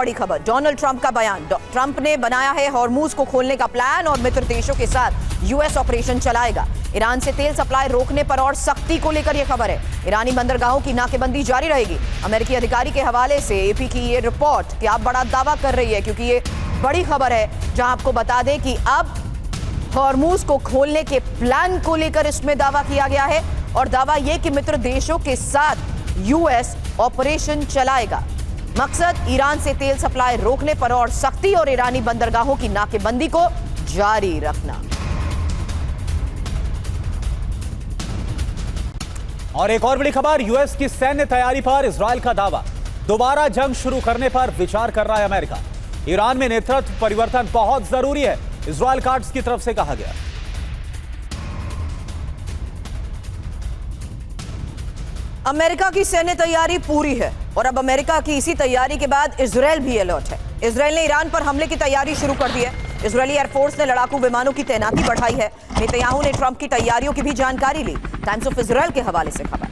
बड़ी खबर, Donald Trump का बयान। ट्रंप ने बनाया है हॉर्मूज को खोलने का प्लान और मित्र देशों के साथ यूएस ऑपरेशन चलाएगा। ईरान से तेल सप्लाई रोकने पर और सख्ती को लेकर यह खबर है। ईरानी बंदरगाहों की नाकेबंदी जारी रहेगी। अमेरिकी अधिकारी के हवाले से एपी की ये रिपोर्ट क्या बड़ा दावा कर रही है, क्योंकि ये बड़ी खबर है, जहां आपको बता दें कि अब हॉर्मूज को खोलने के प्लान को लेकर इसमें दावा किया गया है और दावा यह कि मित्र देशों के साथ यूएस ऑपरेशन चलाएगा। मकसद ईरान से तेल सप्लाई रोकने पर और सख्ती और ईरानी बंदरगाहों की नाकेबंदी को जारी रखना। और एक और बड़ी खबर, यूएस की सैन्य तैयारी पर इजरायल का दावा। दोबारा जंग शुरू करने पर विचार कर रहा है अमेरिका। ईरान में नेतृत्व परिवर्तन बहुत जरूरी है, इजरायल कार्ड्स की तरफ से कहा गया। अमेरिका की सैन्य तैयारी पूरी है और अब अमेरिका की इसी तैयारी के बाद इजरायल भी अलर्ट है। इजरायल ने ईरान पर हमले की तैयारी शुरू कर दी है। इजरायली एयरफोर्स ने लड़ाकू विमानों की तैनाती बढ़ाई है। नेतन्याहू ने ट्रंप की तैयारियों की भी जानकारी ली। टाइम्स ऑफ इजरायल के हवाले से खबर।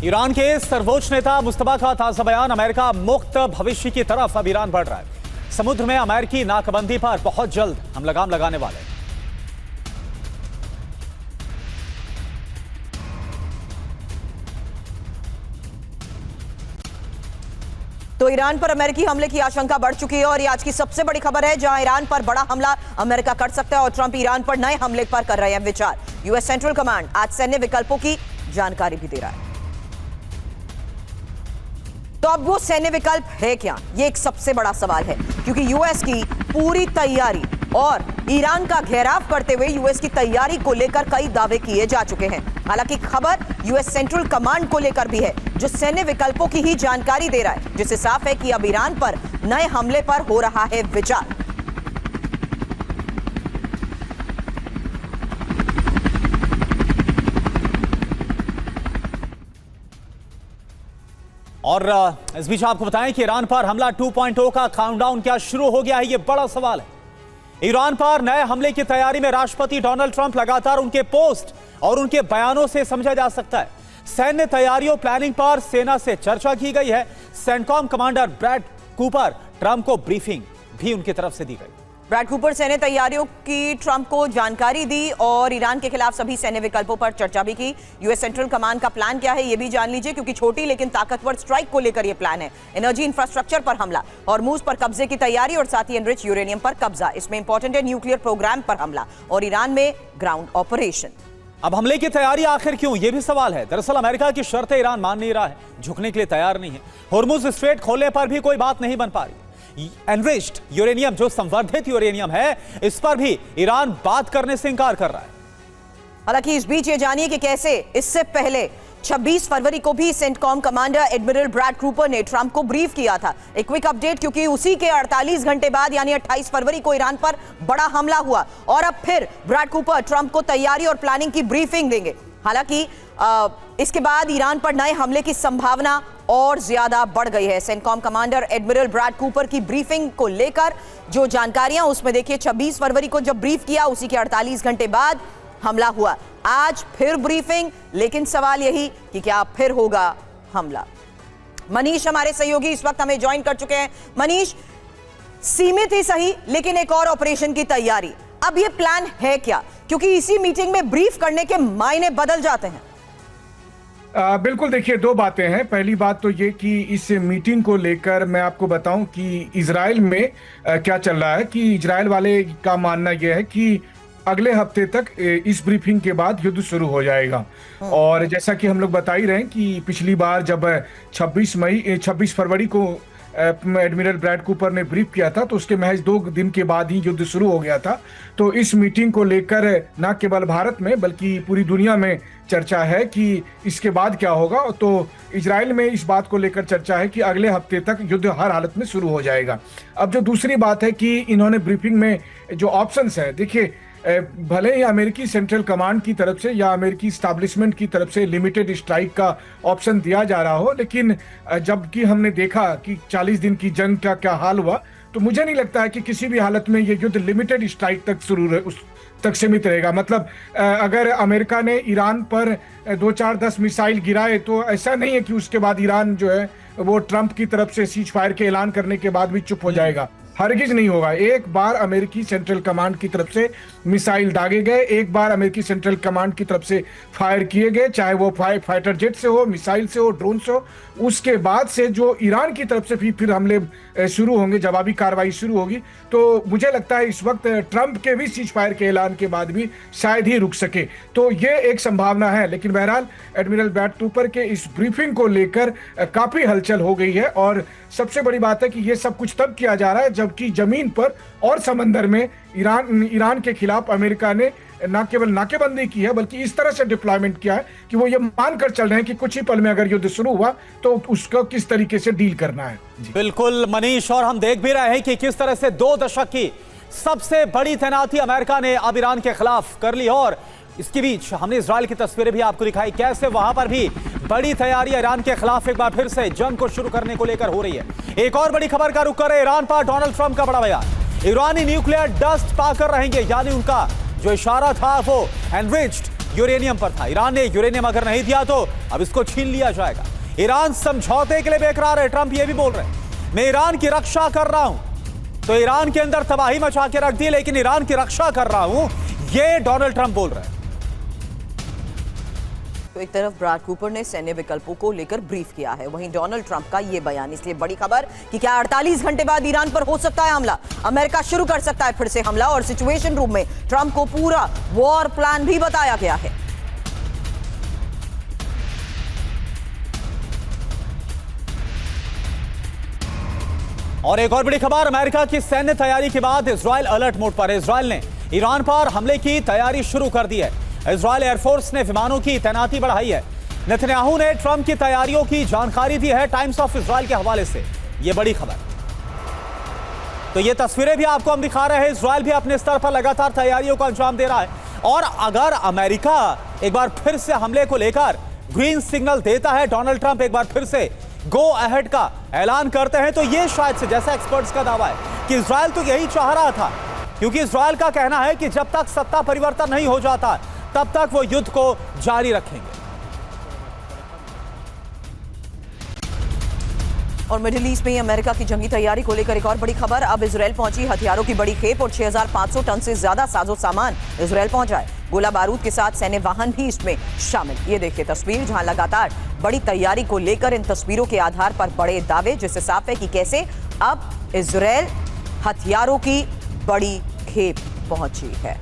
ईरान के सर्वोच्च नेता मुस्तफा का ताजा बयान। अमेरिका मुक्त भविष्य की तरफ अब ईरान बढ़ रहा है। समुद्र में अमेरिकी नाकाबंदी पर बहुत जल्द हम लगाम लगाने वाले हैं। तो ईरान पर अमेरिकी हमले की आशंका बढ़ चुकी है और ये आज की सबसे बड़ी खबर है, जहां ईरान पर बड़ा हमला अमेरिका कर सकता है और ट्रंप ईरान पर नए हमले पर कर रहे हैं विचार। यूएस सेंट्रल कमांड आज सैन्य विकल्पों की जानकारी भी दे रहा है। तो अब वो सैन्य विकल्प है क्या, ये एक सबसे बड़ा सवाल है, क्योंकि यूएस की पूरी तैयारी और ईरान का घेराव करते हुए यूएस की तैयारी को लेकर कई दावे किए जा चुके हैं। हालांकि खबर यूएस सेंट्रल कमांड को लेकर भी है, जो सैन्य विकल्पों की ही जानकारी दे रहा है, जिससे साफ है कि अब ईरान पर नए हमले पर हो रहा है विचार। और इस बीच आपको बताएं कि ईरान पर हमला 2.0 का काउंटडाउन क्या शुरू हो गया है, यह बड़ा सवाल है। ईरान पर नए हमले की तैयारी में राष्ट्रपति डोनाल्ड ट्रंप लगातार उनके पोस्ट और उनके बयानों से समझा जा सकता है। सैन्य तैयारियों प्लानिंग पर सेना से चर्चा की गई है। CENTCOM commander Brad Cooper Trump को ब्रीफिंग भी उनकी तरफ से दी गई। ब्रैड कूपर सैन्य तैयारियों की ट्रंप को जानकारी दी और ईरान के खिलाफ सभी सैन्य विकल्पों पर चर्चा भी की। यूएस सेंट्रल कमांड का प्लान क्या है ये भी जान लीजिए, क्योंकि छोटी लेकिन ताकतवर स्ट्राइक को लेकर यह प्लान है। एनर्जी इंफ्रास्ट्रक्चर पर हमला, हॉर्मूज पर कब्जे की तैयारी और साथ ही एनरिच यूरेनियम पर कब्जा। इसमें इंपॉर्टेंट है न्यूक्लियर प्रोग्राम पर हमला और ईरान में ग्राउंड ऑपरेशन। अब हमले की तैयारी आखिर क्यों, यह भी सवाल है। दरअसल अमेरिका की शर्तें ईरान मान नहीं रहा है, झुकने के लिए तैयार नहीं है। हॉर्मूज स्ट्रेट खोलने पर भी कोई बात नहीं बन पा रही। एनरिच्ड यूरेनियम, जो संवर्धित यूरेनियम है, इस पर भी ईरान बात करने से इंकार कर रहा है। हालांकि इस बीच ये जानिए कि कैसे इससे पहले 26 फरवरी को भी CENTCOM commander admiral Brad Cooper ने ट्रंप को ब्रीफ किया था। एक क्विक अपडेट, क्योंकि उसी के 48 घंटे बाद यानी 28 फरवरी को ईरान पर बड़ा हमला हुआ और अब फिर ब्रैड कूपर ट्रंप को तैयारी और प्लानिंग की ब्रीफिंग देंगे। हालांकि इसके बाद ईरान पर नए हमले की संभावना और ज्यादा बढ़ गई है। CENTCOM commander admiral Brad Cooper की ब्रीफिंग को लेकर जो जानकारियां, उसमें देखिए 26 फरवरी को जब ब्रीफ किया, उसी के 48 घंटे बाद हमला हुआ। आज फिर ब्रीफिंग, लेकिन सवाल यही कि क्या फिर होगा हमला। मनीष हमारे सहयोगी इस वक्त हमें ज्वाइन कर चुके हैं। मनीष, सीमित ही सही लेकिन एक और ऑपरेशन की तैयारी, अब ये प्लान है क्या, क्योंकि इसी मीटिंग में ब्रीफ करने के मायने बदल जाते हैं। बिल्कुल, देखिए दो बातें हैं। पहली बात तो ये कि इस मीटिंग को लेकर मैं आपको बताऊं कि इजराइल में क्या चल रहा है, कि इजराइल वाले का मानना यह है कि अगले हफ्ते तक इस ब्रीफिंग के बाद युद्ध शुरू हो जाएगा। और जैसा कि हम लोग बता ही रहे हैं कि पिछली बार जब 26 फरवरी को एडमिरल ब्रैड कूपर ने ब्रीफ किया था, तो उसके महज 2 दिन के बाद ही युद्ध शुरू हो गया था। तो इस मीटिंग को लेकर न केवल भारत में बल्कि पूरी दुनिया में चर्चा है कि इसके बाद क्या होगा। तो इजराइल में इस बात को लेकर चर्चा है कि अगले हफ्ते तक युद्ध हर हालत में शुरू हो जाएगा। अब जो दूसरी बात है कि इन्होंने ब्रीफिंग में जो ऑप्शंस है, देखिए भले ही अमेरिकी सेंट्रल कमांड की तरफ से या अमेरिकी स्टैब्लिशमेंट की तरफ से लिमिटेड स्ट्राइक का ऑप्शन दिया जा रहा हो, लेकिन जबकि हमने देखा कि 40 दिन की जंग का क्या हाल हुआ, तो मुझे नहीं लगता है कि किसी भी हालत में ये युद्ध लिमिटेड स्ट्राइक तक उस तक सीमित रहेगा। मतलब अगर अमेरिका ने ईरान पर 2-4-10 मिसाइल गिराए तो ऐसा नहीं है कि उसके बाद ईरान जो है वो ट्रंप की तरफ से सीज फायर के ऐलान करने के बाद भी चुप हो जाएगा। हरगिज नहीं होगा। एक बार अमेरिकी सेंट्रल कमांड की तरफ से मिसाइल दागे गए, एक बार अमेरिकी सेंट्रल कमांड की तरफ से फायर किए गए, चाहे वो फाइटर जेट से हो, मिसाइल से हो, ड्रोन से हो, उसके बाद से जो ईरान की तरफ से फिर हमले शुरू होंगे, जवाबी कार्रवाई शुरू होगी। तो मुझे लगता है इस वक्त ट्रंप के भी सीज फायर के ऐलान के बाद भी शायद ही रुक सके, तो ये एक संभावना है। लेकिन बहरहाल एडमिरल ब्रैड कूपर के इस ब्रीफिंग को लेकर काफी हलचल हो गई है और सबसे बड़ी बात है कि ये सब कुछ तब किया जा रहा है जबकि जमीन पर और समंदर में ईरान के खिलाफ अमेरिका ने न केवल नाकेबंदी की है बल्कि इस तरह से डिप्लॉयमेंट किया है कि वो ये मानकर चल रहे हैं कि कुछ ही पल में अगर युद्ध शुरू हुआ तो उसको किस तरीके से डील करना है। बिल्कुल मनीष, और हम देख भी रहे हैं कि किस तरह से 2 दशक की सबसे बड़ी तैनाती अमेरिका ने अब ईरान के खिलाफ कर ली। और इसके बीच हमने इजराइल की तस्वीरें भी आपको दिखाई, कैसे वहां पर भी बड़ी तैयारी ईरान के खिलाफ एक बार फिर से जंग को शुरू करने को लेकर हो रही है। एक और बड़ी खबर का रुख कर ईरान पर डोनाल्ड ट्रंप का बड़ा बयान। ईरानी न्यूक्लियर डस्ट पाकर रहेंगे, यानी उनका जो इशारा था वो एनरिच्ड यूरेनियम पर था। ईरान ने यूरेनियम अगर नहीं दिया तो अब इसको छीन लिया जाएगा। ईरान समझौते के लिए बेकरार है। ट्रंप ये भी बोल रहे हैं मैं ईरान की रक्षा कर रहा हूं, तो ईरान के अंदर तबाही मचा के रख दी, लेकिन ईरान की रक्षा कर रहा हूं, ये डोनाल्ड ट्रंप बोल रहे हैं। तो एक तरफ ब्रैड कूपर ने सैन्य विकल्पों को लेकर ब्रीफ किया है, वहीं डोनाल्ड ट्रंप का यह बयान। इसलिए बड़ी खबर कि क्या 48 घंटे बाद ईरान पर हो सकता है हमला, अमेरिका शुरू कर सकता है फिर से हमला, और सिचुएशन रूम में ट्रंप को पूरा वॉर प्लान भी बताया गया है। और एक और बड़ी खबर, अमेरिका की सैन्य तैयारी के बाद इजराइल अलर्ट मोड पर है। इजराइल ने ईरान पर हमले की तैयारी शुरू कर दी है। इजराइल एयरफोर्स ने विमानों की तैनाती बढ़ाई है। नेतन्याहू ने ट्रंप की तैयारियों की जानकारी दी है टाइम्स ऑफ इजराइल के हवाले से, यह बड़ी खबर। तो ये तस्वीरें भी आपको हम दिखा रहे हैं। इजराइल भी अपने स्तर पर लगातार तैयारियों का अंजाम दे रहा है, और अगर अमेरिका एक बार फिर से हमले को लेकर ग्रीन सिग्नल देता है, डोनाल्ड ट्रंप एक बार फिर से गो अहेड का ऐलान करते हैं, तो ये शायद से, जैसा एक्सपर्ट्स का दावा है कि इजराइल तो यही चाह रहा था, क्योंकि इजराइल का कहना है कि जब तक सत्ता परिवर्तन नहीं हो जाता तब तक वो युद्ध को जारी रखेंगे। और मिडिल ईस्ट में अमेरिका की जंगी तैयारी को लेकर एक और बड़ी खबर। अब इजराइल पहुंची हथियारों की बड़ी खेप और 6500 टन से ज्यादा साजो सामान इजराइल पहुंचा है। गोला बारूद के साथ सैन्य वाहन भी इसमें शामिल। ये देखिए तस्वीर, जहां लगातार बड़ी तैयारी को लेकर इन तस्वीरों के आधार पर बड़े दावे, जिससे साफ है कि कैसे अब इजराइल हथियारों की बड़ी खेप पहुंची है।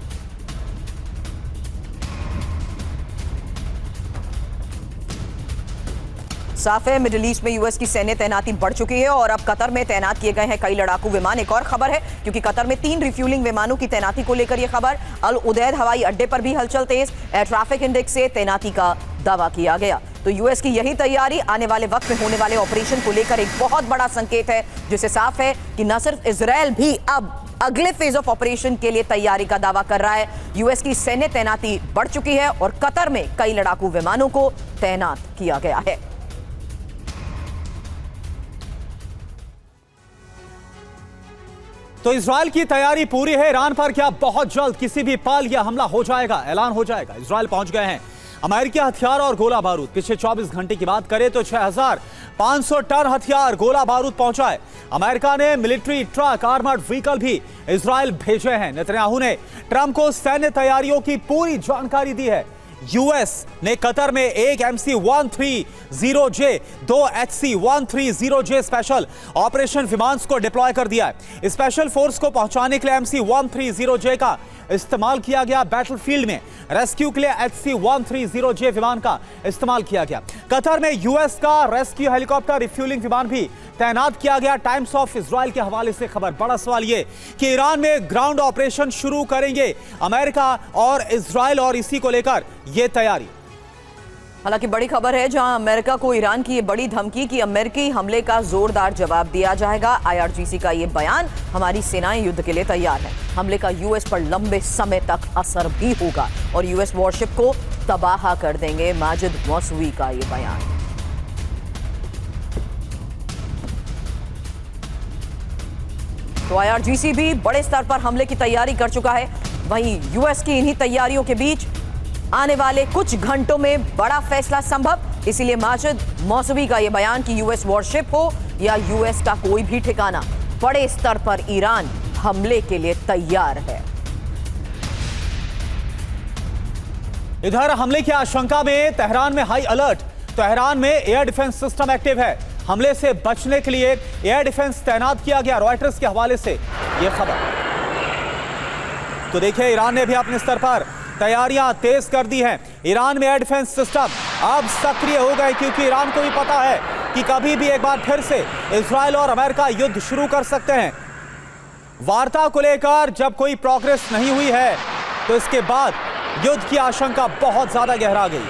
साफ है मिडिल ईस्ट में यूएस की सैन्य तैनाती बढ़ चुकी है और अब कतर में तैनात किए गए हैं कई लड़ाकू विमान। एक और खबर है, क्योंकि कतर में 3 रिफ्यूलिंग विमानों की तैनाती को लेकर यह खबर। अल उदैद हवाई अड्डे पर भी हलचल तेज, एयर ट्रैफिक इंडेक्स से तैनाती का दावा किया गया। तो यूएस की यही तैयारी आने वाले वक्त में होने वाले ऑपरेशन को लेकर एक बहुत बड़ा संकेत है, जिससे साफ है कि न सिर्फ इजराइल भी अब अगले फेज ऑफ ऑपरेशन के लिए तैयारी का दावा कर रहा है। यूएस की सैन्य तैनाती बढ़ चुकी है और कतर में कई लड़ाकू विमानों को तैनात किया गया है। तो इजराइल की तैयारी पूरी है। ईरान पर क्या बहुत जल्द किसी भी पल यह हमला हो जाएगा, ऐलान हो जाएगा। इजराइल पहुंच गए हैं अमेरिकी हथियार और गोला बारूद। पिछले 24 घंटे की बात करें तो 6500 टन हथियार गोला बारूद पहुंचा है। अमेरिका ने मिलिट्री ट्रक, आर्मर्ड व्हीकल भी इजराइल भेजे हैं। नेतन्याहू ने ट्रंप को सैन्य तैयारियों की पूरी जानकारी दी है। यूएस ने कतर में एक MC-130J, 2 HC-130J स्पेशल ऑपरेशन विमान को डिप्लॉय कर दिया है। स्पेशल फोर्स को पहुंचाने के लिए MC-130J का इस्तेमाल किया गया। बैटलफील्ड में रेस्क्यू के लिए HC-130J विमान का इस्तेमाल किया गया। कतर में यूएस का रेस्क्यू हेलीकॉप्टर रिफ्यूलिंग विमान भी तैनात किया गया। टाइम्स ऑफ इजराइल के हवाले से खबर। बड़ा सवाल यह कि ईरान में ग्राउंड ऑपरेशन शुरू करेंगे अमेरिका और इजराइल, और इसी को लेकर यह तैयारी। हालांकि बड़ी खबर है, जहां अमेरिका को ईरान की ये बड़ी धमकी कि अमेरिकी हमले का जोरदार जवाब दिया जाएगा। IRGC का ये बयान, हमारी सेनाएं युद्ध के लिए तैयार हैं। हमले का यूएस पर लंबे समय तक असर भी होगा और यूएस वॉरशिप को तबाह कर देंगे। माजिद मौसवी का ये बयान। तो IRGC भी बड़े स्तर पर हमले की तैयारी कर चुका है। वहीं यूएस की इन्हीं तैयारियों के बीच आने वाले कुछ घंटों में बड़ा फैसला संभव, इसीलिए माजिद मौसवी का यह बयान कि यूएस वॉरशिप हो या यूएस का कोई भी ठिकाना, बड़े स्तर पर ईरान हमले के लिए तैयार है। इधर हमले की आशंका में तेहरान में हाई अलर्ट। तेहरान में एयर डिफेंस सिस्टम एक्टिव है। हमले से बचने के लिए एयर डिफेंस तैनात किया गया, रॉयटर्स के हवाले से यह खबर। तो देखिए, ईरान ने भी अपने स्तर पर तैयारियां तेज कर दी हैं। ईरान में एयर डिफेंस सिस्टम अब सक्रिय हो गए, क्योंकि ईरान को भी पता है कि कभी भी एक बार फिर से इजराइल और अमेरिका युद्ध शुरू कर सकते हैं। वार्ता को लेकर जब कोई प्रोग्रेस नहीं हुई है तो इसके बाद युद्ध की आशंका बहुत ज्यादा गहरा गई।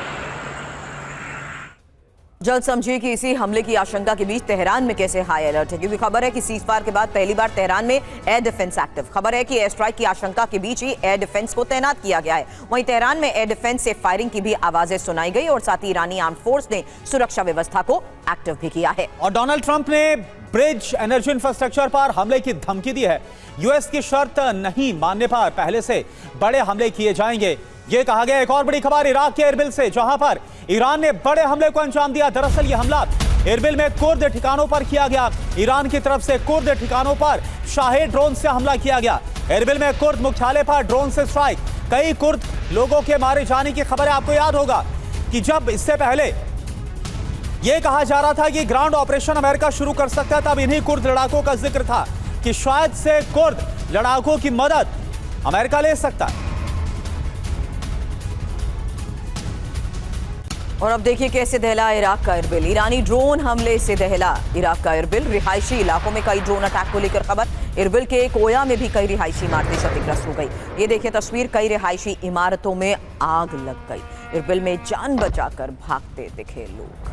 जल्द समझिए कि इसी हमले की आशंका के बीच तेहरान में कैसे हाई अलर्ट है, क्योंकि खबर है कि सीजफायर के बाद पहली बार तेहरान में एयर डिफेंस एक्टिव। खबर है कि एयर स्ट्राइक की आशंका के बीच ही एयर डिफेंस को तैनात किया गया है। वहीं तेहरान में एयर डिफेंस से फायरिंग की भी आवाजें सुनाई गई और साथ ही ईरानी आर्म फोर्स ने सुरक्षा व्यवस्था को एक्टिव भी किया है। और डोनाल्ड ट्रंप ने ब्रिज एनर्जी इंफ्रास्ट्रक्चर पर हमले की धमकी दी है। यूएस की शर्त नहीं मानने पर पहले से बड़े हमले किए जाएंगे, यह कहा गया। एक और बड़ी खबर इराक के एरबिल से, जहां पर ईरान ने बड़े हमले को अंजाम दिया। दरअसल यह हमला एरबिल में कुर्द ठिकानों पर किया गया। ईरान की तरफ से कुर्द ठिकानों पर शाही ड्रोन से हमला किया गया। एरबिल में कुर्द मुख्यालय पर ड्रोन से स्ट्राइक, कई कुर्द लोगों के मारे जाने की खबर है। आपको याद होगा कि जब इससे पहले यह कहा जा रहा था कि ग्राउंड ऑपरेशन अमेरिका शुरू कर सकता है, तब इन्हीं कुर्द लड़ाकों का जिक्र था कि शायद से कुर्द लड़ाकों की मदद अमेरिका ले सकता है। और अब देखिए कैसे दहला इराक का एरबिल। ईरानी ड्रोन हमले से दहला इराक का एरबिल। रिहायशी इलाकों में कई ड्रोन अटैक को लेकर खबर। एरबिल के कोया में भी कई रिहायशी इमारतें क्षतिग्रस्त हो गई। ये देखिए तस्वीर, कई रिहायशी इमारतों में आग लग गई। एरबिल में जान बचाकर भागते दिखे लोग।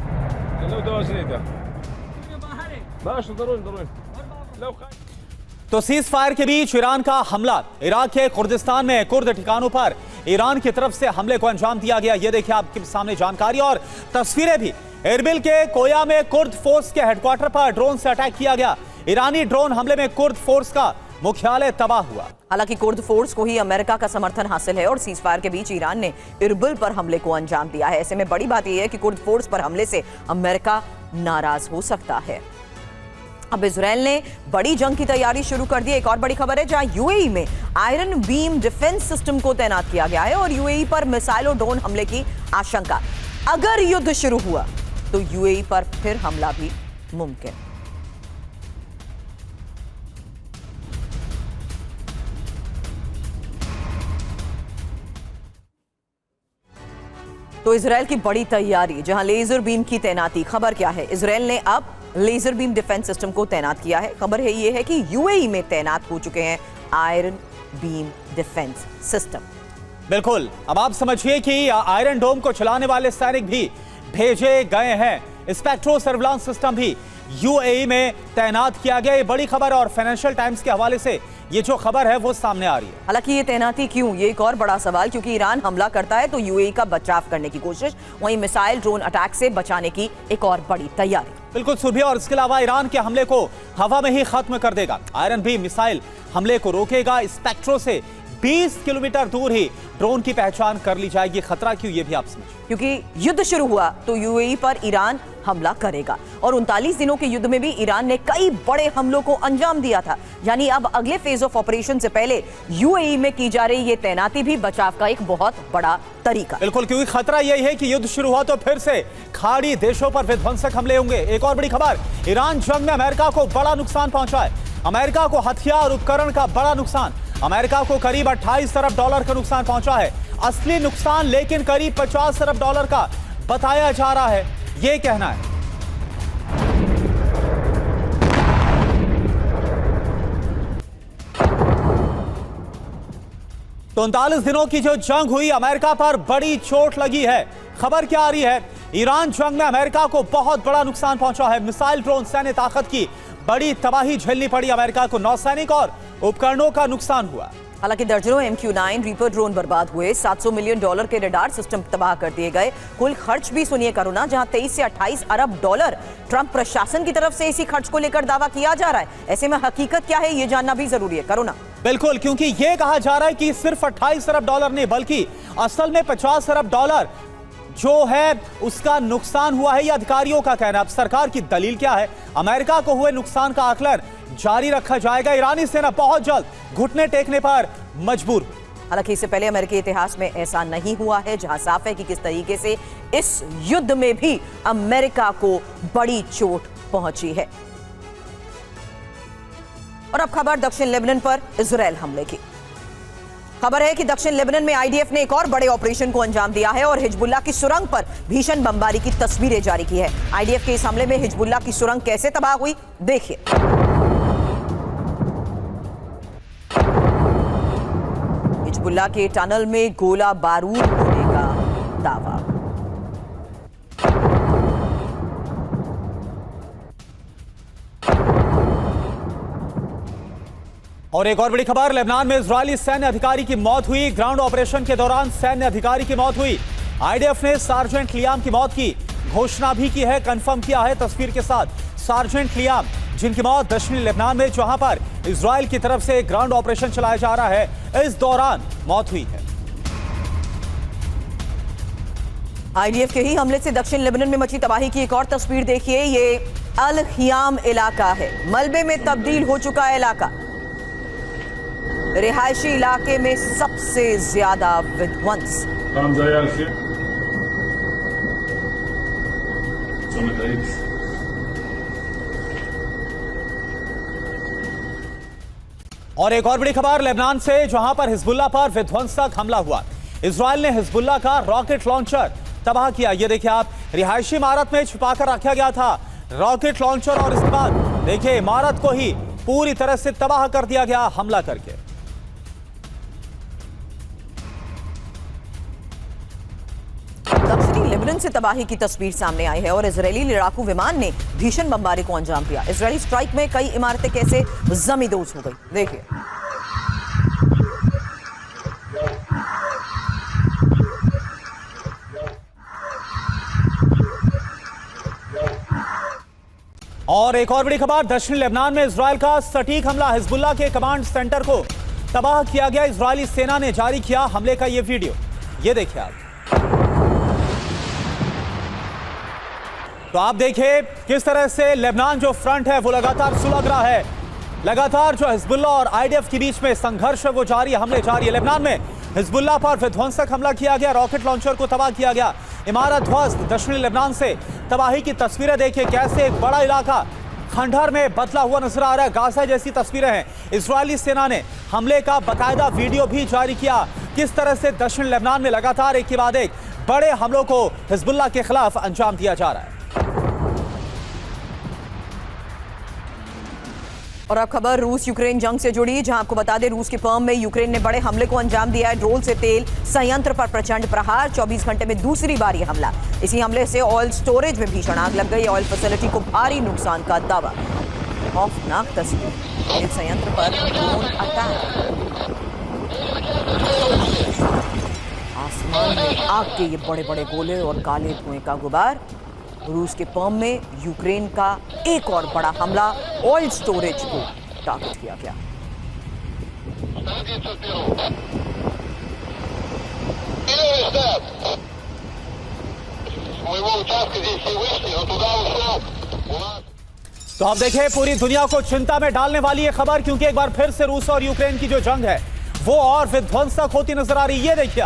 तो सीज फायर के बीच ईरान का हमला। इराक के कुर्दिस्तान में कुर्द ठिकानों पर ईरान की तरफ से हमले को अंजाम दिया गया। ये देखिए आपके सामने जानकारी और तस्वीरें भी। एरबिल के कोया में कुर्द फोर्स के हेडक्वार्टर पर ड्रोन से अटैक किया गया। ईरानी ड्रोन हमले में कुर्द फोर्स का मुख्यालय तबाह हुआ। हालांकि कुर्द फोर्स को ही अमेरिका का समर्थन हासिल है और सीज फायर के बीच ईरान ने एरबिल पर हमले को अंजाम दिया है। ऐसे में बड़ी बात यह है कि कुर्द फोर्स पर हमले से अमेरिका नाराज हो सकता है। अब इजराइल ने बड़ी जंग की तैयारी शुरू कर दी। एक और बड़ी खबर है, जहां यूएई में आयरन बीम डिफेंस सिस्टम को तैनात किया गया है और यूएई पर मिसाइल और ड्रोन हमले की आशंका। अगर युद्ध शुरू हुआ तो यूएई पर फिर हमला भी मुमकिन। तो इजराइल की बड़ी तैयारी, जहां लेजर बीम की तैनाती। खबर क्या है, इजराइल ने अब लेजर बीम डिफेंस सिस्टम को तैनात किया है। खबर है ये है कि यूएई में तैनात हो चुके हैं आयरन बीम डिफेंस सिस्टम। बिल्कुल, अब आप समझिए कि आयरन डोम को चलाने वाले सैनिक भी भेजे गए हैं। स्पेक्ट्रो सर्विलांस सिस्टम भी यूएई में तैनात किया गया। ये बड़ी खबर है और फाइनेंशियल टाइम्स के हवाले से ये जो खबर है वो सामने आ रही है। हालांकि ये तैनाती क्यों, ये एक और बड़ा सवाल, क्योंकि ईरान हमला करता है तो यूएई का बचाव करने की कोशिश, वहीं मिसाइल ड्रोन अटैक से बचाने की एक और बड़ी तैयारी। बिल्कुल सुबह, और इसके अलावा ईरान के हमले को हवा में ही खत्म कर देगा। आयरन बीम मिसाइल हमले को रोकेगा। स्पेक्ट्रो से 20 किलोमीटर दूर ही ड्रोन की पहचान कर ली जाएगी। खतरा क्यों, ये भी आप समझिए। क्योंकि युद्ध शुरू हुआ तो यूएई पर ईरान हमला करेगा और 39 दिनों के युद्ध में भी ईरान ने कई बड़े हमलों को अंजाम दिया था। यानी अब अगले फेज ऑफ ऑपरेशन से पहले यूएई में की जा रही ये तैनाती भी बचाव का एक बहुत बड़ा तरीका। बिल्कुल, क्योंकि खतरा यही है कि युद्ध शुरू हुआ तो फिर से खाड़ी देशों पर विध्वंसक हमले होंगे। एक और बड़ी खबर, ईरान जंग में अमेरिका को बड़ा नुकसान पहुंचा है। अमेरिका को हथियार उपकरण का बड़ा नुकसान। अमेरिका को करीब 28 अरब डॉलर का नुकसान पहुंचा है। असली नुकसान लेकिन करीब 50 अरब डॉलर का बताया जा रहा है, यह कहना है। तो 39 दिनों की जो जंग हुई, अमेरिका पर बड़ी चोट लगी है। खबर क्या आ रही है, ईरान जंग में अमेरिका को बहुत बड़ा नुकसान पहुंचा है। मिसाइल, ड्रोन, सैन्य ताकत की बड़ी तबाही झेलनी पड़ी अमेरिका को। नौसैनिक और उपकरणों का नुकसान हुआ। हालांकि दर्जनों MQ-9 रीपर ड्रोन बर्बाद हुए, $700 मिलियन के रडार सिस्टम तबाह कर दिए गए। कुल खर्च भी सुनिए करुणा, जहां 23 से 28 अरब डॉलर ट्रंप प्रशासन की तरफ से इसी खर्च को लेकर दावा किया जा रहा है। ऐसे में हकीकत क्या है, ये जानना भी जरूरी है करुणा। बिल्कुल, क्योंकि यह कहा जा रहा है कि सिर्फ 28 अरब डॉलर नहीं बल्कि असल में 50 अरब डॉलर जो है उसका नुकसान हुआ है, यह अधिकारियों का कहना। अब सरकार की दलील क्या है? अमेरिका को हुए नुकसान का आकलन जारी रखा जाएगा। ईरानी सेना बहुत जल्द घुटने टेकने पर मजबूर। हालांकि इससे पहले अमेरिकी इतिहास में ऐसा नहीं हुआ है, जहां साफ है कि किस तरीके से इस युद्ध में भी अमेरिका को बड़ी चोट पहुंची है। और अब खबर दक्षिण लेबनान पर इजरायल हमले की। खबर है कि दक्षिण लेबनान में आईडीएफ ने एक और बड़े ऑपरेशन को अंजाम दिया है और हिजबुल्लाह की सुरंग पर भीषण बमबारी की तस्वीरें जारी की है। आईडीएफ के इस हमले में हिजबुल्लाह की सुरंग कैसे तबाह हुई, देखिए। हिजबुल्लाह के टनल में गोला बारूद होने का दावा। और एक और बड़ी खबर, लेबनान में इजरायली सैन्य अधिकारी की मौत हुई। ग्राउंड ऑपरेशन के दौरान सैन्य अधिकारी की मौत हुई। आईडीएफ ने सार्जेंट लियाम की मौत की घोषणा भी की है, कंफर्म किया है तस्वीर के साथ। सार्जेंट लियाम, जिनकी मौत दक्षिणी लेबनान में जहां पर इजरायल की तरफ से ग्राउंड ऑपरेशन चलाया जा रहा है, इस दौरान मौत हुई है। आईडीएफ के ही हमले से दक्षिण लेबनान में मची तबाही की एक और तस्वीर देखिए। ये अल खियाम इलाका है, मलबे में तब्दील हो चुका है इलाका। रिहायशी इलाके में सबसे ज्यादा विध्वंस। और एक और बड़ी खबर लेबनान से, जहां पर हिजबुल्लाह पर विध्वंसक हमला हुआ। इजरायल ने हिजबुल्लाह का रॉकेट लॉन्चर तबाह किया। यह देखिए आप, रिहायशी इमारत में छुपाकर रखा गया था रॉकेट लॉन्चर और इसके बाद देखिए इमारत को ही पूरी तरह से तबाह कर दिया गया हमला करके। दक्षिणी लेबनान से तबाही की तस्वीर सामने आई है और इजरायली लड़ाकू विमान ने भीषण बमबारी को अंजाम दिया। इजरायली स्ट्राइक में कई इमारतें कैसे जमींदोज हो गई, देखिए। और एक और बड़ी खबर, दक्षिण लेबनान में इजरायल का सटीक हमला। हिजबुल्लाह के कमांड सेंटर को तबाह किया गया। इजरायली सेना ने जारी किया हमले का यह वीडियो, ये देखिए आप। तो आप देखिए किस तरह से लेबनान जो फ्रंट है वो लगातार सुलग रहा है। लगातार जो हिजबुल्लाह और आईडीएफ के बीच में संघर्ष है वो जारी है, हमले जारी है। लेबनान में हिजबुल्लाह पर विध्वंसक हमला किया गया, रॉकेट लॉन्चर को तबाह किया गया, इमारत ध्वस्त। दक्षिणी लेबनान से तबाही की तस्वीरें देखिए, कैसे एक बड़ा इलाका खंडहर में बदला हुआ नजर आ रहा है। गाजा जैसी तस्वीरें हैं। इजरायली सेना ने हमले का बाकायदा वीडियो भी जारी किया, किस तरह से दक्षिण लेबनान में लगातार एक के बाद एक बड़े हमलों को हिजबुल्लाह के खिलाफ अंजाम दिया जा रहा है। और अब खबर रूस यूक्रेन जंग से जुड़ी, जहां आपको बता दें रूस के पर्म में यूक्रेन ने बड़े हमले को अंजाम दिया है। ड्रोन से तेल संयंत्र पर प्रचंड प्रहार, 24 घंटे में दूसरी बार यह हमला। इसी हमले से ऑयल स्टोरेज में भीषण आग लग गई। ऑयल फैसिलिटी को भारी नुकसान का दावा। खौफनाक तस्वीर, तेल संयंत्र पर ड्रोन अटैक। आसमान में आग के ये बड़े बड़े गोले और काले धुएं का गुबार। रूस के पर्म में यूक्रेन का एक और बड़ा हमला, ऑयल स्टोरेज को टारगेट किया गया। तो आप देखें, पूरी दुनिया को चिंता में डालने वाली ये खबर, क्योंकि एक बार फिर से रूस और यूक्रेन की जो जंग है वो और विध्वंसक होती नजर आ रही है। ये देखिए,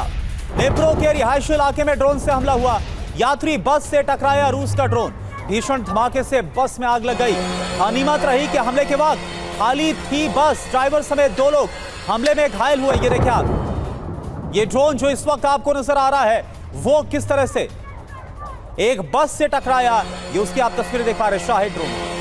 नेप्रो के रिहायशी इलाके में ड्रोन से हमला हुआ। यात्री बस से टकराया रूस का ड्रोन, भीषण धमाके से बस में आग लग गई। गनीमत रही कि हमले के वक्त खाली थी बस, ड्राइवर समेत 2 लोग हमले में घायल हुए। ये देखिए आप, ये ड्रोन जो इस वक्त आपको नजर आ रहा है वो किस तरह से एक बस से टकराया, ये उसकी आप तस्वीरें देख पा रहे हैं। शाहिद ड्रोन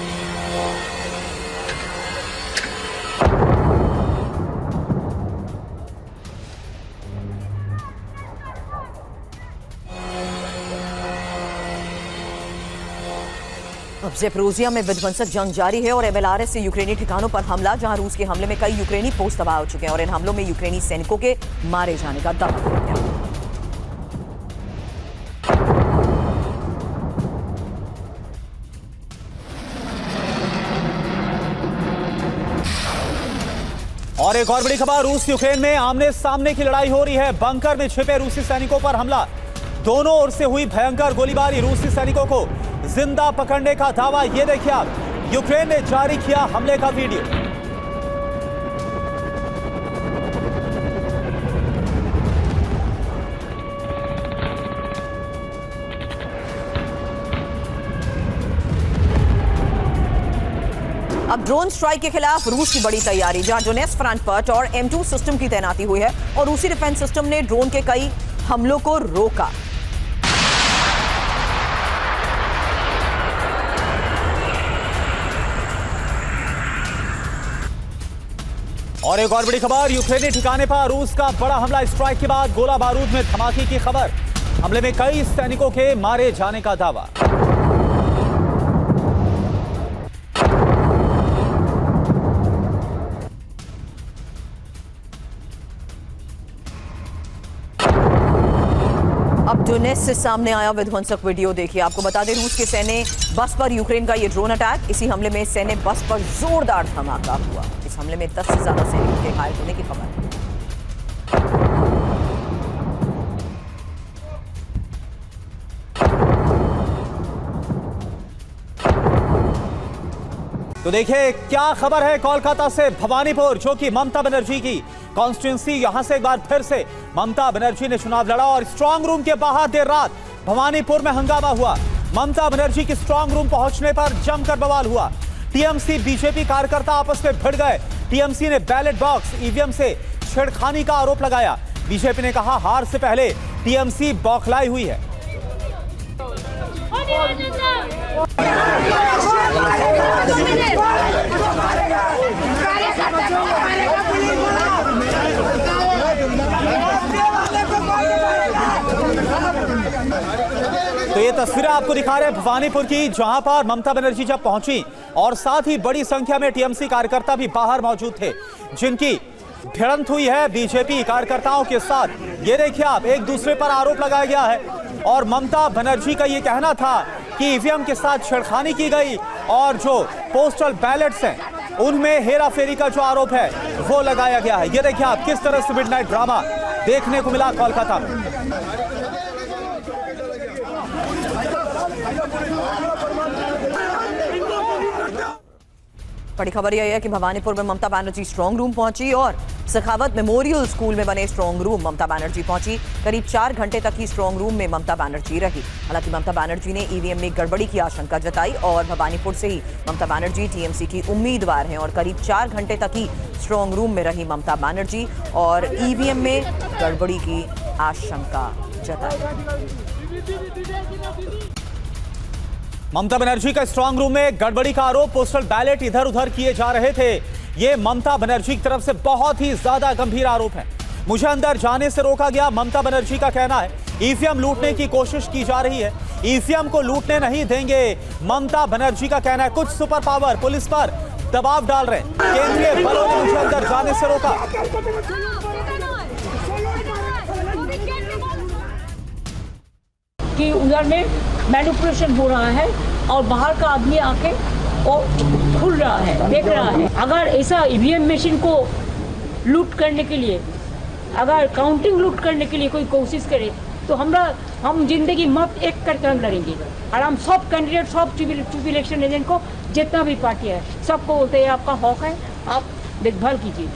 अब ज़ेपोरिज़िया में विध्वंसक जंग जारी है और MLRS से यूक्रेनी ठिकानों पर हमला, जहां रूस के हमले में कई यूक्रेनी पोस्ट तबाह हो चुके हैं और इन हमलों में यूक्रेनी सैनिकों के मारे जाने का दावा किया गया। और एक और बड़ी खबर, रूस यूक्रेन में आमने सामने की लड़ाई हो रही है। बंकर में छिपे रूसी सैनिकों पर हमला, दोनों ओर से हुई भयंकर गोलीबारी, रूसी सैनिकों को जिंदा पकड़ने का दावा। ये देखिए आप, यूक्रेन ने जारी किया हमले का वीडियो। अब ड्रोन स्ट्राइक के खिलाफ रूस की बड़ी तैयारी, जहां डोनेट्स्क फ्रंट और M2 सिस्टम की तैनाती हुई है और रूसी डिफेंस सिस्टम ने ड्रोन के कई हमलों को रोका। और एक और बड़ी खबर, यूक्रेनी ठिकाने पर रूस का बड़ा हमला, स्ट्राइक के बाद गोला बारूद में धमाके की खबर। हमले में कई सैनिकों के मारे जाने का दावा। अब डोनेट्स्क से सामने आया विध्वंसक वीडियो देखिए। आपको बता दें, रूस के सैन्य बस पर यूक्रेन का ये ड्रोन अटैक, इसी हमले में सैन्य बस पर जोरदार धमाका हुआ। इस हमले में 10 से ज्यादा सैनिकों के घायल होने की खबर है। तो देखिए क्या खबर है कोलकाता से भवानीपुर, जो कि ममता बनर्जी की कॉन्स्टिट्यूंसी। यहां से एक बार फिर से ममता बनर्जी ने चुनाव लड़ा और स्ट्रांग रूम के बाहर देर रात भवानीपुर में हंगामा हुआ। ममता बनर्जी की स्ट्रांग रूम पहुंचने पर जमकर बवाल हुआ। टीएमसी बीजेपी कार्यकर्ता आपस में भिड़ गए। टीएमसी ने बैलेट बॉक्स ईवीएम से छेड़खानी का आरोप लगाया। बीजेपी ने कहा हार से पहले टीएमसी बौखलाई हुई है। तो ये तस्वीरें आपको दिखा रहे हैं भवानीपुर की, जहां पर ममता बनर्जी जब पहुंची और साथ ही बड़ी संख्या में टीएमसी कार्यकर्ता भी बाहर मौजूद थे, जिनकी भिड़ंत हुई है बीजेपी कार्यकर्ताओं के साथ। ये देखिए आप, एक दूसरे पर आरोप लगाया गया है और ममता बनर्जी का ये कहना था कि ईवीएम के साथ छेड़खानी की गई और जो पोस्टल बैलेट्स हैं उनमें हेराफेरी का जो आरोप है वो लगाया गया है। ये देखिए आप, किस तरह से मिडनाइट ड्रामा देखने को मिला कोलकाता में। बड़ी खबर यह है कि भवानीपुर में ममता बनर्जी स्ट्रांग रूम पहुंची और सखावत मेमोरियल स्कूल में बने स्ट्रांग रूम ममता बनर्जी पहुंची। करीब 4 घंटे तक ही स्ट्रांग रूम में ममता बनर्जी रही। हालांकि ममता बनर्जी ने ईवीएम में गड़बड़ी की आशंका जताई और भवानीपुर से ही ममता बनर्जी टीएमसी की उम्मीदवार हैं और करीब 4 घंटे तक ही स्ट्रांग रूम में रही ममता बनर्जी और ईवीएम में गड़बड़ी की आशंका जताई। ममता बनर्जी का स्ट्रांग रूम में गड़बड़ी का आरोप, पोस्टल बैलेट इधर उधर किए जा रहे थे। ये ममता बनर्जी की तरफ से बहुत ही ज्यादा गंभीर आरोप है। मुझे अंदर जाने से रोका गया, ममता बनर्जी का कहना है। ईवीएम लूटने की कोशिश की जा रही है, ईवीएम को लूटने नहीं देंगे, ममता बनर्जी का कहना है। कुछ सुपर पावर पुलिस पर दबाव डाल रहे हैं। केंद्रीय बलों ने मुझे अंदर जाने से रोका। कि उधर में मैनिपुलेशन हो रहा है और बाहर का आदमी आके वो खुल रहा है, देख रहा है। अगर ऐसा ईवीएम मशीन को लूट करने के लिए, अगर काउंटिंग लूट करने के लिए कोई कोशिश करे तो हम जिंदगी मत एक करके हम लड़ेंगे। और हम सब कैंडिडेट, सब चीफ इलेक्शन एजेंट को, जितना भी पार्टी है, सबको बोलते हैं आपका हक है, आप देखभाल कीजिए।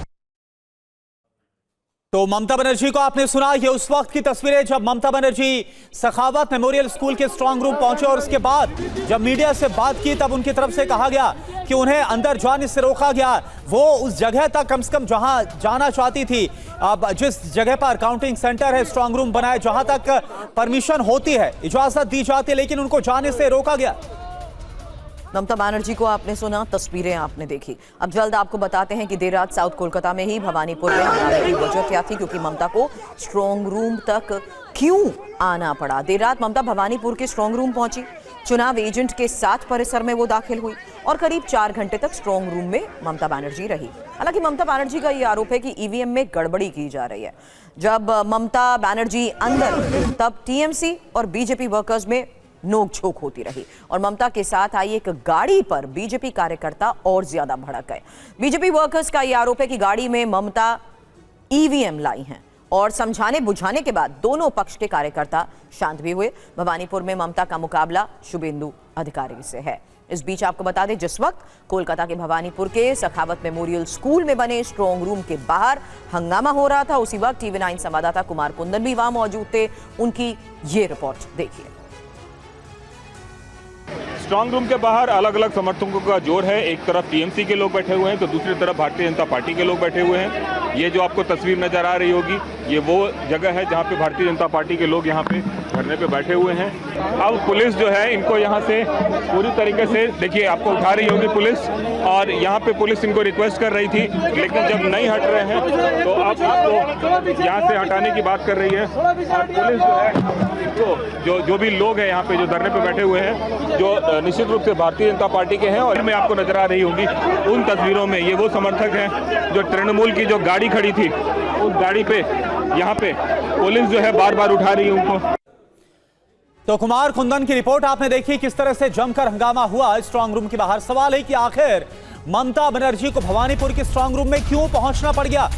तो ममता बनर्जी को आपने सुना, ये उस वक्त की तस्वीरें जब ममता बनर्जी सखावत मेमोरियल स्कूल के स्ट्रांग रूम पहुंचे और उसके बाद जब मीडिया से बात की तब उनकी तरफ से कहा गया कि उन्हें अंदर जाने से रोका गया। वो उस जगह तक कम से कम जहां जाना चाहती थी, अब जिस जगह पर काउंटिंग सेंटर है, स्ट्रांग रूम बनाया, जहां तक परमिशन होती है, इजाजत दी जाती है, लेकिन उनको जाने से रोका गया। ममता बनर्जी को आपने सुना, तस्वीरें आपने देखी। अब जल्द आपको बताते हैं कि देर रात साउथ कोलकाता में ही भवानीपुर में हंगामे की वजह क्या थी, क्योंकि ममता को स्ट्रांग रूम तक क्यों आना पड़ा। देर रात ममता भवानीपुर के स्ट्रांग रूम पहुंची। चुनाव एजेंट के साथ परिसर में वो दाखिल हुई और करीब 4 घंटे तक स्ट्रांग रूम में ममता बनर्जी रही। हालांकि ममता बनर्जी का ये आरोप है कि ईवीएम में गड़बड़ी की जा रही है। जब ममता बनर्जी अंदर तब टीएमसी और बीजेपी वर्कर्स में नोकझोंक होती रही और ममता के साथ आई एक गाड़ी पर बीजेपी कार्यकर्ता और ज्यादा भड़क गए। बीजेपी वर्कर्स का यह आरोप है कि गाड़ी में ममता ईवीएम लाई हैं और समझाने बुझाने के बाद दोनों पक्ष के कार्यकर्ता शांत भी हुए। भवानीपुर में ममता का मुकाबला शुभेंदु अधिकारी से है। इस बीच आपको बता दें, जिस वक्त कोलकाता के भवानीपुर के सखावत मेमोरियल स्कूल में बने स्ट्रांग रूम के बाहर हंगामा हो रहा था, उसी वक्त टीवी 9 संवाददाता कुमार कुंदन भी वहां मौजूद थे। उनकी ये रिपोर्ट देखिए। स्ट्रांग रूम के बाहर अलग अलग समर्थकों का जोर है। एक तरफ टीएमसी के लोग बैठे हुए हैं तो दूसरी तरफ भारतीय जनता पार्टी के लोग बैठे हुए हैं। ये जो आपको तस्वीर नजर आ रही होगी, ये वो जगह है जहाँ पे भारतीय जनता पार्टी के लोग यहाँ पे धरने पे बैठे हुए हैं। अब पुलिस जो है इनको यहाँ से पूरी तरीके से, देखिए आपको उठा रही होगी पुलिस, और यहाँ पे पुलिस इनको रिक्वेस्ट कर रही थी, लेकिन जब नहीं हट रहे हैं तो अब इनको यहाँ से हटाने की बात कर रही है। और पुलिस जो है तो जो भी लोग हैं यहाँ पे जो धरने पे बैठे हुए हैं, जो निश्चित रूप से भारतीय जनता पार्टी के हैं, और मैं आपको नजर आ रही होंगी उन तस्वीरों में ये वो समर्थक हैं जो तृणमूल की जो गाड़ी खड़ी थी उस गाड़ी पे यहाँ पे पुलिस जो है बार बार उठा रही है उनको। तो कुमार कुंदन की रिपोर्ट आपने देखी, किस तरह से जमकर हंगामा हुआ स्ट्रांग रूम के बाहर। सवाल है कि आखिर ममता बनर्जी को भवानीपुर के स्ट्रांग रूम में क्यों पहुंचना पड़ गया,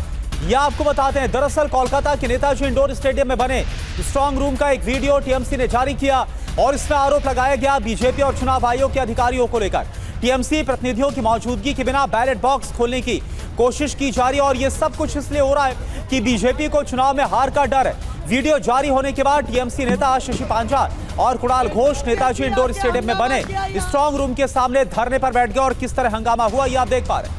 यह आपको बताते हैं। दरअसल कोलकाता के नेताजी इंडोर स्टेडियम में बने स्ट्रांग रूम का एक वीडियो टीएमसी ने जारी किया और इसमें आरोप लगाया गया बीजेपी और चुनाव आयोग के अधिकारियों को लेकर। टीएमसी प्रतिनिधियों की मौजूदगी के बिना बैलेट बॉक्स खोलने की कोशिश की जा रही है और यह सब कुछ इसलिए हो रहा है कि बीजेपी को चुनाव में हार का डर है। वीडियो जारी होने के बाद टीएमसी नेता शशि पांचाल और कुणाल घोष नेताजी इंडोर स्टेडियम में बने स्ट्रांग रूम के सामने धरने पर बैठ गए और किस तरह हंगामा हुआ यह आप देख पा रहे हैं।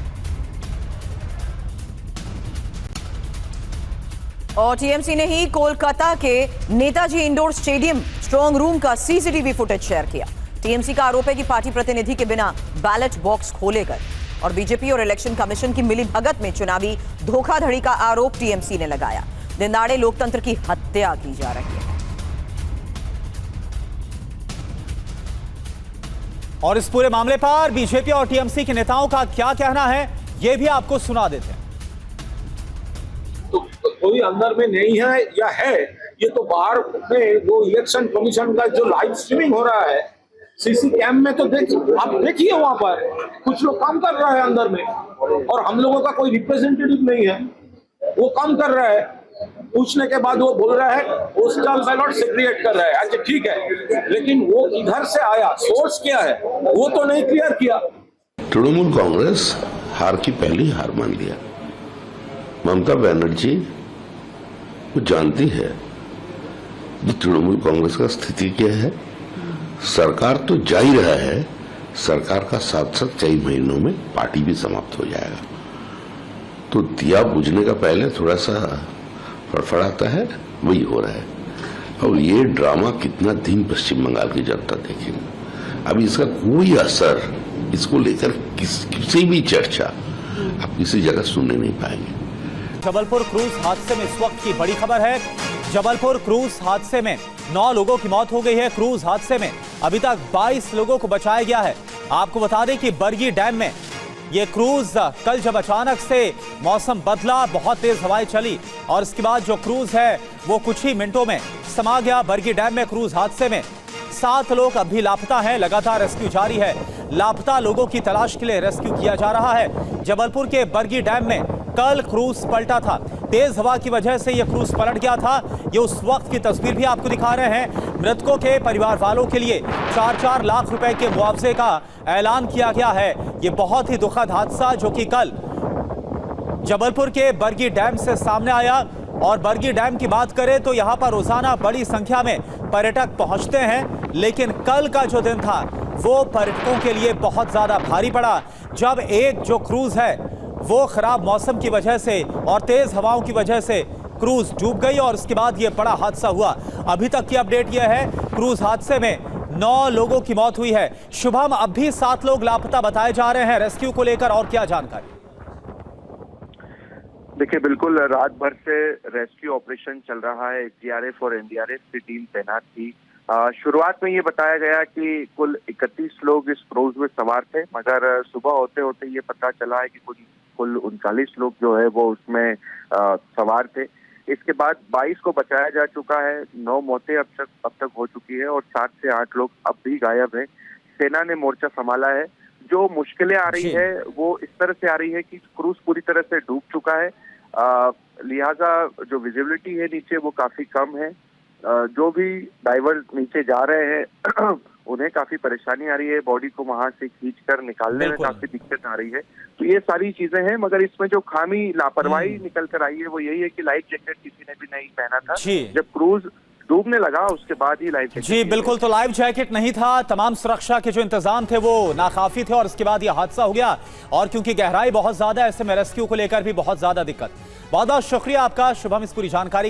और टीएमसी ने ही कोलकाता के Netaji indoor stadium strong room का सीसीटीवी फुटेज शेयर किया। टीएमसी का आरोप है कि पार्टी प्रतिनिधि के बिना बैलेट बॉक्स खोले गए और बीजेपी और इलेक्शन कमीशन की मिलीभगत में चुनावी धोखाधड़ी का आरोप टीएमसी ने लगाया। दिनदाड़े लोकतंत्र की हत्या की जा रही है। और इस पूरे मामले पर बीजेपी और टीएमसी के नेताओं का क्या कहना है, यह भी आपको सुना देते हैं। तो कोई अंदर में नहीं है या है, ये तो बाहर में वो इलेक्शन कमीशन का जो लाइव स्ट्रीमिंग हो रहा है सीसी कैम में, तो आप देखिए वहां पर कुछ लोग काम कर रहा है अंदर में, और हम लोगों का कोई रिप्रेजेंटेटिव नहीं है, वो काम कर रहा है। पूछने के बाद वो बोल रहा है पोस्टल बैलेट सेग्रीगेट कर रहा है। अच्छा ठीक है, लेकिन वो इधर से आया, सोर्स क्या है वो तो नहीं क्लियर किया। तृणमूल कांग्रेस हार की पहली हार मान लिया। ममता बनर्जी वो जानती है कि तृणमूल कांग्रेस का स्थिति क्या है। सरकार तो जा ही रहा है, सरकार का साथ साथ कई महीनों में पार्टी भी समाप्त हो जाएगा, तो दिया बुझने का पहले थोड़ा सा फड़फड़ाता है, वही हो रहा है। और ये ड्रामा कितना दिन पश्चिम बंगाल की जनता देखेगी। अभी इसका कोई असर, इसको लेकर किसी भी चर्चा आप किसी जगह सुनने नहीं पाएंगे। जबलपुर क्रूज हादसे में इस वक्त की बड़ी खबर है। जबलपुर क्रूज हादसे में 9 लोगों की मौत हो गई है। क्रूज हादसे में अभी तक 22 लोगों को बचाया गया है। आपको बता दें कि बरगी डैम में ये क्रूज कल जब अचानक से मौसम बदला, बहुत तेज हवाएं चली और इसके बाद जो क्रूज है वो कुछ ही मिनटों में समा गया बरगी डैम में। क्रूज हादसे में 7 लोग अभी लापता हैं। लगातार रेस्क्यू जारी है। लापता लोगों की तलाश के लिए रेस्क्यू किया जा रहा है। जबलपुर के बरगी डैम में कल क्रूज पलटा था। तेज हवा की वजह से यह क्रूज पलट गया था। ये उस वक्त की तस्वीर भी आपको दिखा रहे हैं। मृतकों के परिवार वालों के लिए 4-4 लाख रुपए के मुआवजे का ऐलान किया गया है। ये बहुत ही दुखद हादसा जो कि कल जबलपुर के बरगी डैम से सामने आया। और बरगी डैम की बात करें तो यहाँ पर रोजाना बड़ी संख्या में पर्यटक पहुंचते हैं, लेकिन कल का जो दिन था वो पर्यटकों के लिए बहुत ज्यादा भारी पड़ा, जब एक जो क्रूज है वो खराब मौसम की वजह से और तेज हवाओं की वजह से क्रूज डूब गई और उसके बाद ये बड़ा हादसा हुआ। अभी तक की अपडेट यह है, क्रूज हादसे में 9 लोगों की मौत हुई है। शुभम, अब भी 7 लोग लापता बताए जा रहे हैं। रेस्क्यू को लेकर और क्या जानकारी? देखिए, बिल्कुल रात भर से रेस्क्यू ऑपरेशन चल रहा है। एसडीआरएफ और एनडीआरएफ की टीम तैनात थी शुरुआत में ये बताया गया कि कुल 31 लोग इस क्रूज में सवार थे, मगर सुबह होते होते ये पता चला है कि कुल 39 लोग जो है वो उसमें सवार थे। इसके बाद 22 को बचाया जा चुका है, 9 मौतें अब तक हो चुकी है और 7 से 8 लोग अब भी गायब हैं। सेना ने मोर्चा संभाला है। जो मुश्किलें आ रही है वो इस तरह से आ रही है कि क्रूज पूरी तरह से डूब चुका है, लिहाजा जो विजिबिलिटी है नीचे वो काफी कम है। जो भी डाइवर नीचे जा रहे हैं उन्हें काफी परेशानी आ रही है, बॉडी को वहां से खींचकर निकालने में काफी दिक्कत आ रही है। तो ये सारी चीजें हैं, मगर इसमें जो खामी लापरवाही निकल कर आई है वो यही है कि लाइफ जैकेट किसी ने भी नहीं पहना था। जब क्रूज डूबने लगा उसके बाद ही लाइफ जैकेट। जी बिल्कुल, तो लाइफ जैकेट नहीं था, तमाम सुरक्षा के जो इंतजाम थे वो नाकाफी थे और इसके बाद ये हादसा हो गया। और क्योंकि गहराई बहुत ज्यादा है, ऐसे में रेस्क्यू को लेकर भी बहुत ज्यादा दिक्कत। बहुत बहुत शुक्रिया आपका शुभम इस पूरी जानकारी के लिए।